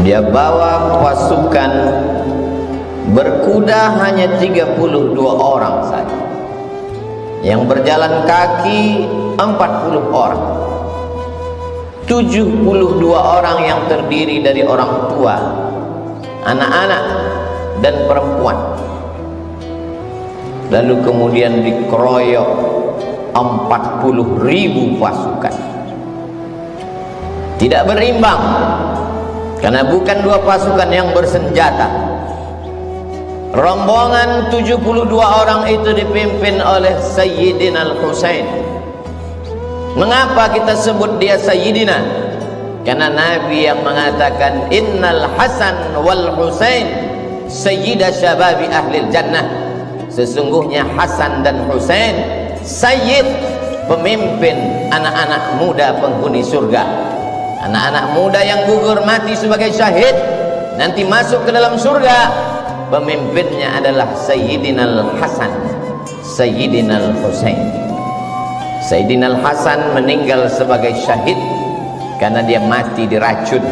Dia bawa pasukan berkuda hanya 32 orang saja. Yang berjalan kaki 40 orang. 72 orang yang terdiri dari orang tua, anak-anak dan perempuan. Lalu kemudian dikeroyok 40.000 pasukan. Tidak berimbang, karena bukan dua pasukan yang bersenjata. Rombongan 72 orang itu dipimpin oleh Sayyidina Al-Husain. Mengapa kita sebut dia Sayyidina? Karena Nabi yang mengatakan Innal Hasan wal Husain Sayyida Syababi Ahlil Jannah. Sesungguhnya Hasan dan Husain Sayyid, pemimpin anak-anak muda penghuni surga. Anak-anak muda yang gugur mati sebagai syahid nanti masuk ke dalam surga. Pemimpinnya adalah Sayyidina Al-Hasan, Sayyidina Al-Husain. Sayyidina Al-Hasan meninggal sebagai syahid karena dia mati diracun.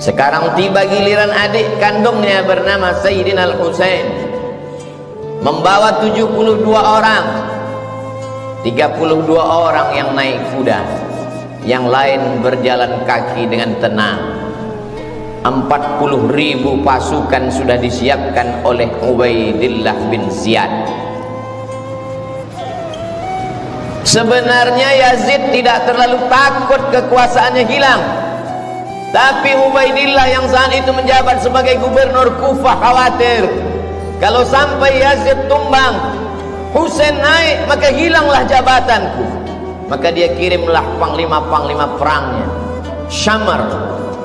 Sekarang tiba giliran adik kandungnya bernama Sayyidina Al-Husain, membawa 72 orang. 32 orang yang naik kuda, yang lain berjalan kaki dengan tenang. 40.000 pasukan sudah disiapkan oleh Ubaidillah bin Ziyad. Sebenarnya Yazid tidak terlalu takut kekuasaannya hilang, tapi Ubaidillah yang saat itu menjabat sebagai gubernur Kufah khawatir kalau sampai Yazid tumbang, Husain naik, maka hilanglah jabatanku. Maka dia kirimlah panglima-panglima perangnya, Syamar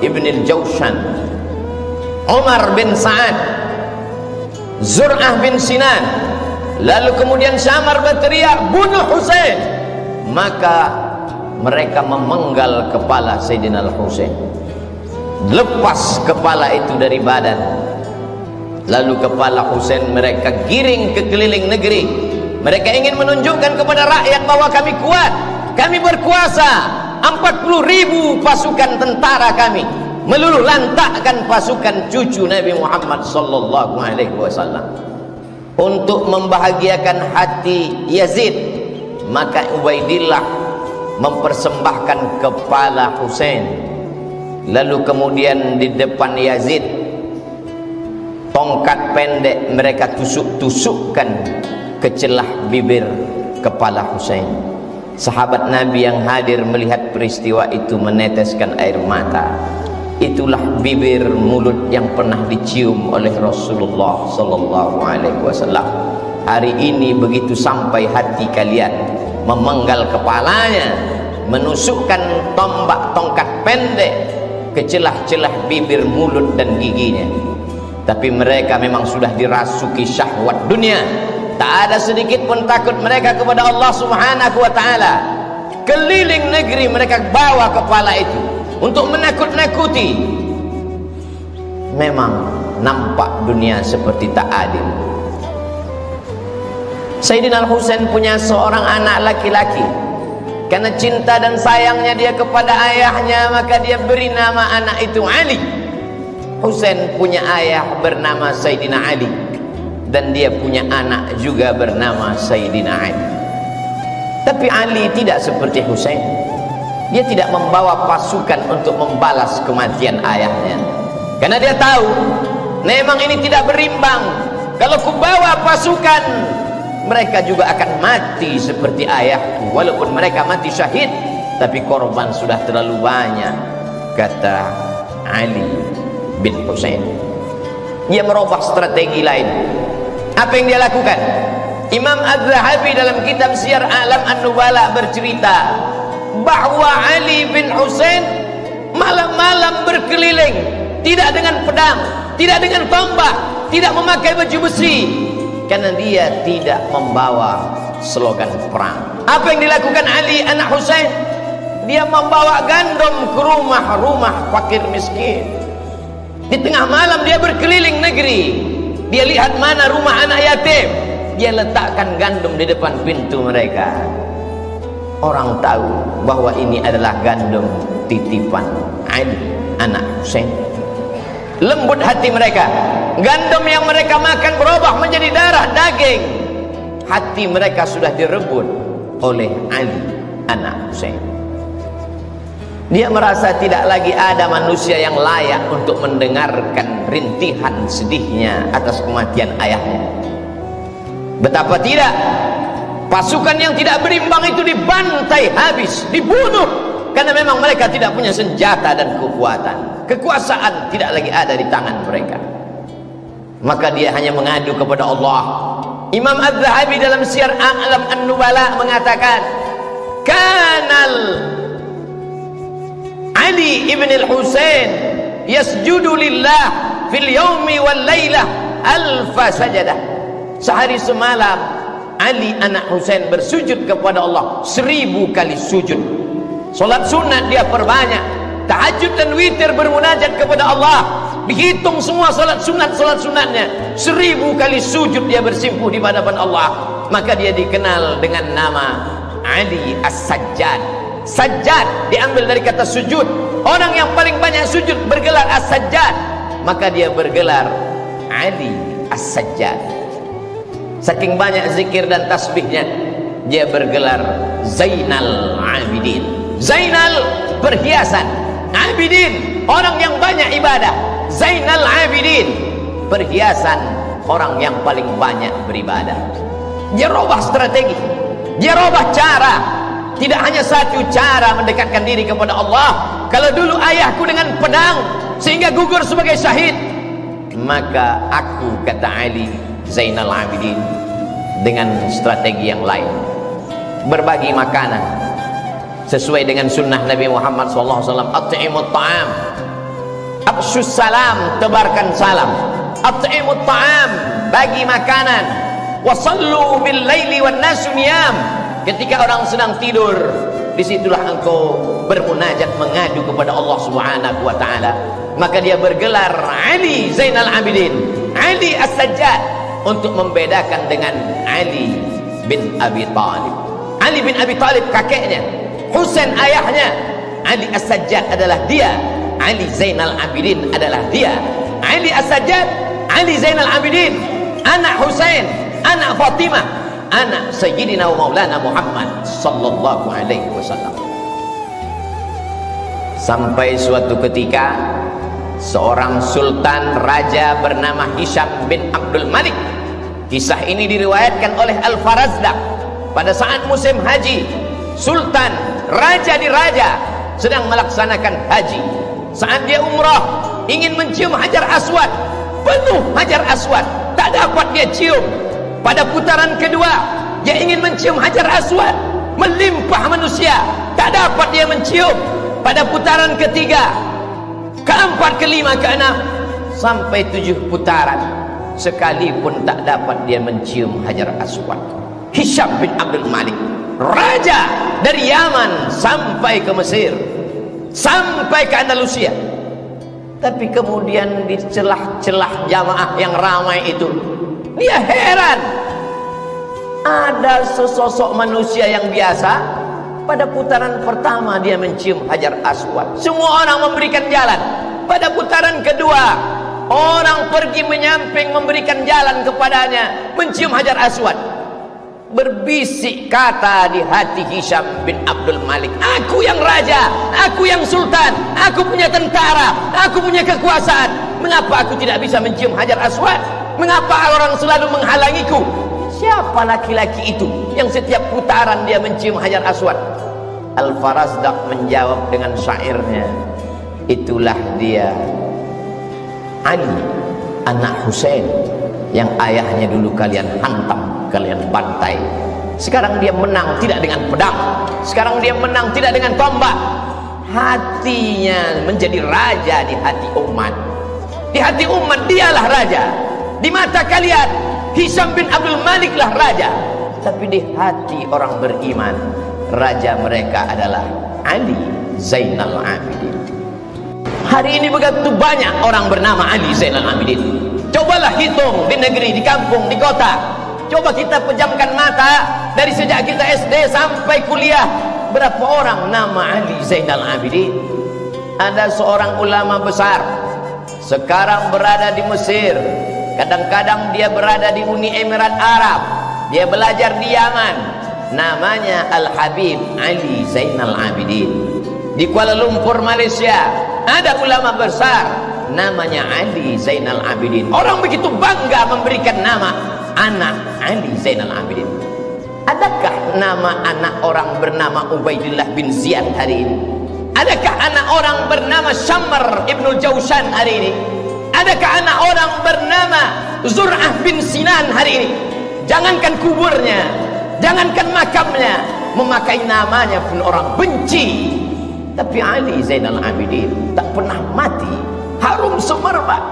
ibn al-Jawshan, Umar bin Sa'ad, Zur'ah bin Sinan. Lalu kemudian Syamar berteriak, bunuh Husain. Maka mereka memenggal kepala Sayyidina Al-Husain, lepas kepala itu dari badan. Lalu kepala Husain mereka giring ke keliling negeri. Mereka ingin menunjukkan kepada rakyat bahwa kami kuat, kami berkuasa. 40.000 pasukan tentara kami meluluh lantakkan pasukan cucu Nabi Muhammad sallallahu alaihi wasallam. Untuk membahagiakan hati Yazid, maka Ubaidillah mempersembahkan kepala Husain. Lalu kemudian di depan Yazid, tongkat pendek mereka tusuk-tusukkan ke celah bibir kepala Husain. Sahabat Nabi yang hadir melihat peristiwa itu meneteskan air mata. Itulah bibir mulut yang pernah dicium oleh Rasulullah sallallahu alaihi wasallam. Hari ini begitu sampai hati kalian, memenggal kepalanya, menusukkan tombak tongkat pendek ke celah-celah bibir, mulut dan giginya. Tapi mereka memang sudah dirasuki syahwat dunia. Tak ada sedikit pun takut mereka kepada Allah Subhanahu wa ta'ala. Keliling negeri mereka bawa kepala itu untuk menakut-nakuti. Memang nampak dunia seperti tak adil. Sayyidina Al-Husain punya seorang anak laki-laki. Karena cinta dan sayangnya dia kepada ayahnya, maka dia beri nama anak itu Ali. Husain punya ayah bernama Sayyidina Ali, dan dia punya anak juga bernama Sayyidina Ali. Tapi Ali tidak seperti Husain. Dia tidak membawa pasukan untuk membalas kematian ayahnya, karena dia tahu memang ini tidak berimbang. Kalau kubawa pasukan, mereka juga akan mati seperti ayahku. Walaupun mereka mati syahid, tapi korban sudah terlalu banyak, kata Ali bin Husain. Dia merubah strategi lain. Apa yang dia lakukan? Imam Az-Zahabi dalam kitab Syiar A'lam An-Nubala bercerita bahwa Ali bin Husain malam-malam berkeliling, tidak dengan pedang, tidak dengan tombak, tidak memakai baju besi, karena dia tidak membawa slogan perang. Apa yang dilakukan Ali anak Husain? Dia membawa gandum ke rumah-rumah fakir miskin. Di tengah malam dia berkeliling negeri. Dia lihat mana rumah anak yatim, dia letakkan gandum di depan pintu mereka. Orang tahu bahwa ini adalah gandum titipan Ali anak Husain. lembut hati mereka. Gandum yang mereka makan berubah menjadi darah daging. Hati mereka sudah direbut oleh Ali anak Husain. Dia merasa tidak lagi ada manusia yang layak untuk mendengarkan rintihan sedihnya atas kematian ayahnya. Betapa tidak, pasukan yang tidak berimbang itu dibantai habis, dibunuh, karena memang mereka tidak punya senjata dan kekuatan. Kekuasaan tidak lagi ada di tangan mereka. Maka dia hanya mengadu kepada Allah. Imam Az-Zahabi dalam Syiar A'lam An-Nubala mengatakan, Kanal Ali ibn al-Husain yasjudu lillah fil yawmi wal laylah alfa sajadah. Sehari semalam Ali anak Husain bersujud kepada Allah 1000 kali sujud. Solat sunat dia perbanyak, tahajud dan witir bermunajat kepada Allah. Dihitung semua solat sunatnya, 1000 kali sujud dia bersimpuh di hadapan Allah. Maka dia dikenal dengan nama Ali As-Sajjad. Sajjad diambil dari kata sujud. Orang yang paling banyak sujud bergelar As-Sajjad, maka dia bergelar Ali As-Sajjad. Saking banyak zikir dan tasbihnya, dia bergelar Zainal Abidin. Zainal perhiasan, Abidin orang yang banyak ibadah. Zainal Abidin perhiasan orang yang paling banyak beribadah. Dia robah strategi, dia robah cara. Tidak hanya satu cara mendekatkan diri kepada Allah. Kalau dulu ayahku dengan pedang sehingga gugur sebagai syahid, maka aku, kata Ali Zainal Abidin, dengan strategi yang lain, berbagi makanan sesuai dengan sunnah Nabi Muhammad SAW. At'imut ta'am, afshus salam, tebarkan salam. At'imut ta'am, bagi makanan. Wasallu bil laili wan nasu niyam. Ketika orang sedang tidur, disitulah engkau bermunajat, mengadu kepada Allah Subhanahu wa ta'ala. Maka dia bergelar Ali Zainal Abidin, Ali As-Sajjad, untuk membedakan dengan Ali bin Abi Thalib. Ali bin Abi Thalib kakeknya, Husain ayahnya. Ali As-Sajjad adalah dia, Ali Zainal Abidin adalah dia. Ali As-Sajjad, Ali Zainal Abidin, anak Husain, anak Fatimah, anak Sayyidina wa Maulana Muhammad sallallahu alaihi wasallam. Sampai suatu ketika seorang sultan raja bernama Hisham bin Abdul Malik. Kisah ini diriwayatkan oleh Al-Farazdaq. Pada saat musim haji, sultan raja di raja sedang melaksanakan haji. Saat dia umrah, ingin mencium Hajar Aswad, penuh Hajar Aswad, tak dapat dia cium. Pada putaran kedua, dia ingin mencium Hajar Aswad, melimpah manusia, tak dapat dia mencium. Pada putaran ketiga, keempat, kelima, keenam, sampai 7 putaran, sekalipun tak dapat dia mencium Hajar Aswad. Hisham bin Abdul Malik, raja dari Yaman sampai ke Mesir, sampai ke Andalusia. Tapi kemudian di celah-celah jamaah yang ramai itu, dia heran, ada sesosok manusia yang biasa. Pada putaran pertama dia mencium Hajar Aswad, semua orang memberikan jalan. Pada putaran kedua, orang pergi menyamping memberikan jalan kepadanya, mencium Hajar Aswad. Berbisik kata di hati Hisham bin Abdul Malik, aku yang raja, aku yang sultan, aku punya tentara, aku punya kekuasaan, mengapa aku tidak bisa mencium Hajar Aswad? Mengapa orang selalu menghalangiku? Siapa laki-laki itu yang setiap putaran dia mencium Hajar Aswad? Al-Farazdaq menjawab dengan syairnya, itulah dia Ali anak Husain yang ayahnya dulu kalian hantam, kalian bantai. Sekarang dia menang tidak dengan pedang, sekarang dia menang tidak dengan tombak. Hatinya menjadi raja di hati umat. Di hati umat dialah raja. Di mata kalian Hisham bin Abdul Malik lah raja, tapi di hati orang beriman, raja mereka adalah Ali Zainal Abidin. Hari ini begitu banyak orang bernama Ali Zainal Abidin. Cobalah hitung di negeri, di kampung, di kota. Coba kita pejamkan mata dari sejak kita SD sampai kuliah, berapa orang nama Ali Zainal Abidin? Ada seorang ulama besar, sekarang berada di Mesir, kadang-kadang dia berada di Uni Emirat Arab, dia belajar di Yaman. Namanya Al-Habib Ali Zainal Abidin. Di Kuala Lumpur, Malaysia, ada ulama besar namanya Ali Zainal Abidin. Orang begitu bangga memberikan nama anak Ali Zainal Abidin. Adakah nama anak orang bernama Ubaidillah bin Ziyad hari ini? Adakah anak orang bernama Syamr ibnul Jawshan hari ini? Adakah anak orang bernama Zur'ah bin Sinan hari ini? Jangankan kuburnya, jangankan makamnya, memakai namanya pun orang benci. Tapi Ali Zainal Abidin tak pernah mati, harum semerbak.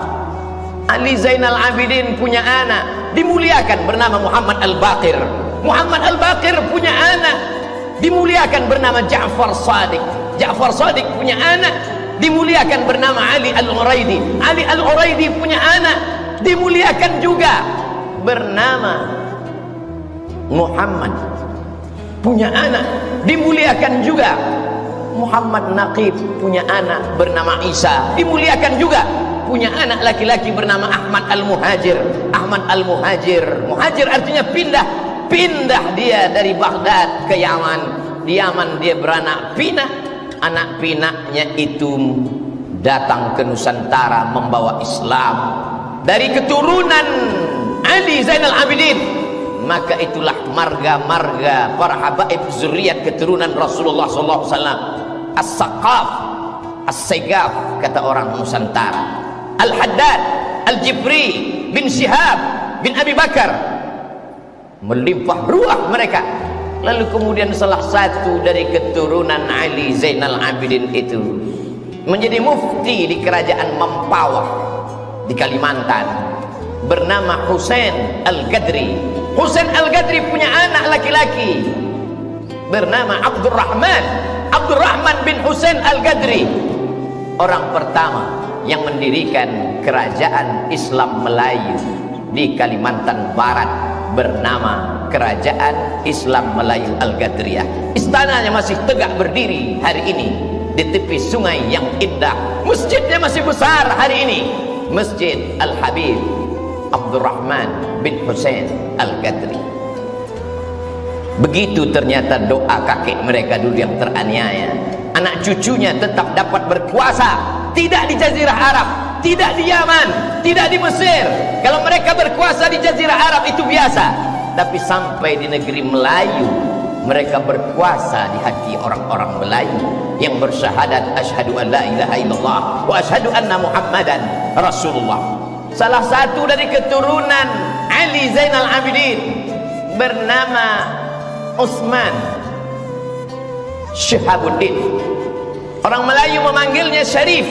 Ali Zainal Abidin punya anak dimuliakan bernama Muhammad Al-Baqir. Muhammad Al-Baqir punya anak dimuliakan bernama Ja'far Shadiq. Ja'far Shadiq punya anak dimuliakan bernama Ali Al-Uraidi. Ali Al-Uraidi punya anak dimuliakan juga bernama Muhammad. Punya anak dimuliakan juga. Muhammad Naqib punya anak bernama Isa, dimuliakan juga. Punya anak laki-laki bernama Ahmad Al-Muhajir. Ahmad Al-Muhajir, muhajir artinya pindah. Pindah dia dari Baghdad ke Yaman. Di Yaman dia beranak pinak. Anak pinaknya itu datang ke Nusantara membawa Islam dari keturunan Ali Zainal Abidin. Maka itulah marga-marga para habaib zuriat keturunan Rasulullah SAW. As-Saqaf, As-Segaf kata orang Nusantara. Al-Haddad, Al-Jibri bin Syihab bin Abi Bakar, melimpah ruah mereka. Lalu kemudian salah satu dari keturunan Ali Zainal Abidin itu menjadi mufti di kerajaan Mempawah di Kalimantan, bernama Husain Al-Gadri. Husain Al-Gadri punya anak laki-laki bernama Abdurrahman. Abdurrahman bin Husain Al-Gadri, orang pertama yang mendirikan kerajaan Islam Melayu di Kalimantan Barat, bernama Kerajaan Islam Melayu Al-Gadriyah. Istananya masih tegak berdiri hari ini di tepi sungai yang indah. Masjidnya masih besar hari ini, Masjid Al-Habib Abdurrahman bin Husain Al-Gadri. Begitu ternyata doa kakek mereka dulu yang teraniaya, anak cucunya tetap dapat berkuasa. Tidak di Jazirah Arab, tidak di Yaman, tidak di Mesir. Kalau mereka berkuasa di Jazirah Arab itu biasa, tapi sampai di negeri Melayu mereka berkuasa di hati orang-orang Melayu yang bersyahadat asyhadu an la ilaha illallah wa asyhadu anna Muhammadan Rasulullah. Salah satu dari keturunan Ali Zainal Abidin bernama Utsman Syihabuddin. Orang Melayu memanggilnya Syarif.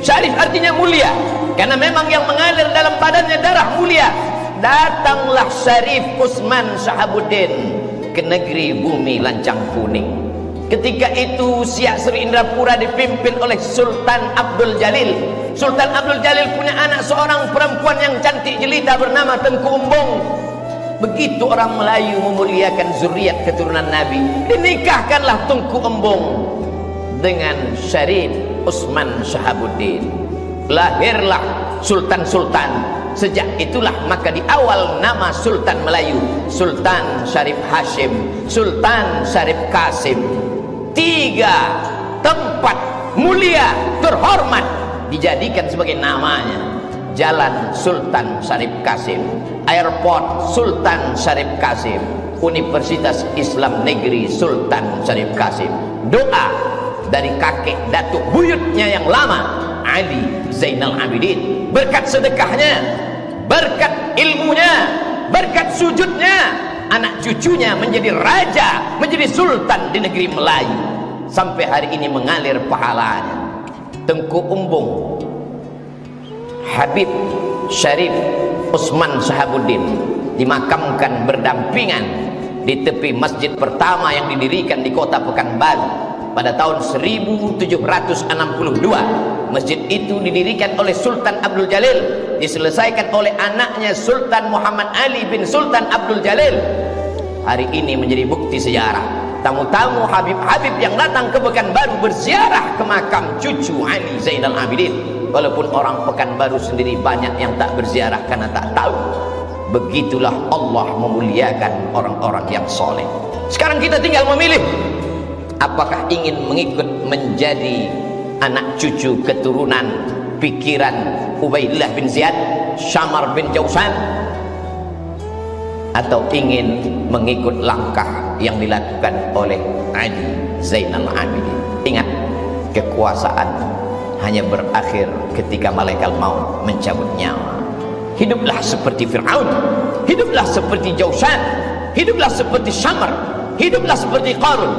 Syarif artinya mulia, karena memang yang mengalir dalam badannya darah mulia. Datanglah Syarif Utsman Syihabuddin ke negeri bumi lancang kuning. Ketika itu Siak Sri Indrapura dipimpin oleh Sultan Abdul Jalil. Sultan Abdul Jalil punya anak seorang perempuan yang cantik jelita bernama Tengku Umbung. Begitu orang Melayu memuliakan zuriat keturunan Nabi, dinikahkanlah Tengku Umbung dengan Syarif Utsman Syihabuddin. Lahirlah sultan-sultan. Sejak itulah maka di awal nama Sultan Melayu, Sultan Syarif Hashim, Sultan Syarif Qasim. 3 tempat mulia terhormat dijadikan sebagai namanya. Jalan Sultan Syarif Qasim, Airport Sultan Syarif Qasim, Universitas Islam Negeri Sultan Syarif Qasim. Doa dari kakek datuk buyutnya yang lama, Ali Zainal Abidin. Berkat sedekahnya, berkat ilmunya, berkat sujudnya, anak cucunya menjadi raja, menjadi sultan di negeri Melayu. Sampai hari ini mengalir pahalanya. Tengku Umbung, Habib Syarif Utsman Syihabuddin dimakamkan berdampingan di tepi masjid pertama yang didirikan di kota Pekanbaru pada tahun 1762. Masjid itu didirikan oleh Sultan Abdul Jalil, diselesaikan oleh anaknya Sultan Muhammad Ali bin Sultan Abdul Jalil. Hari ini menjadi bukti sejarah. Tamu-tamu Habib-Habib yang datang ke Pekanbaru berziarah ke makam cucu Ali Zainal Abidin. walaupun orang Pekanbaru sendiri banyak yang tak berziarah karena tak tahu. Begitulah Allah memuliakan orang-orang yang soleh. Sekarang kita tinggal memilih, apakah ingin mengikut menjadi anak cucu keturunan pikiran Ubaidillah bin Ziyad, Syamar bin Jausan, atau ingin mengikut langkah yang dilakukan oleh Ali Zainal Abidin. Ingat, kekuasaan hanya berakhir ketika malaikat maut mencabut nyawa. Hiduplah seperti Fir'aun, hiduplah seperti Jausan, hiduplah seperti Syamar, hiduplah seperti Qarun.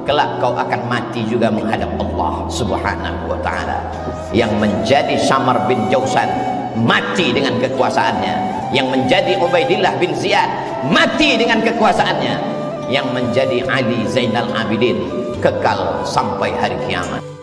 Kelak kau akan mati juga menghadap Allah Subhanahu wa ta'ala. Yang menjadi Syamar bin Jausan mati dengan kekuasaannya, yang menjadi Ubaidillah bin Ziyad mati dengan kekuasaannya, yang menjadi Ali Zainal Abidin kekal sampai hari kiamat.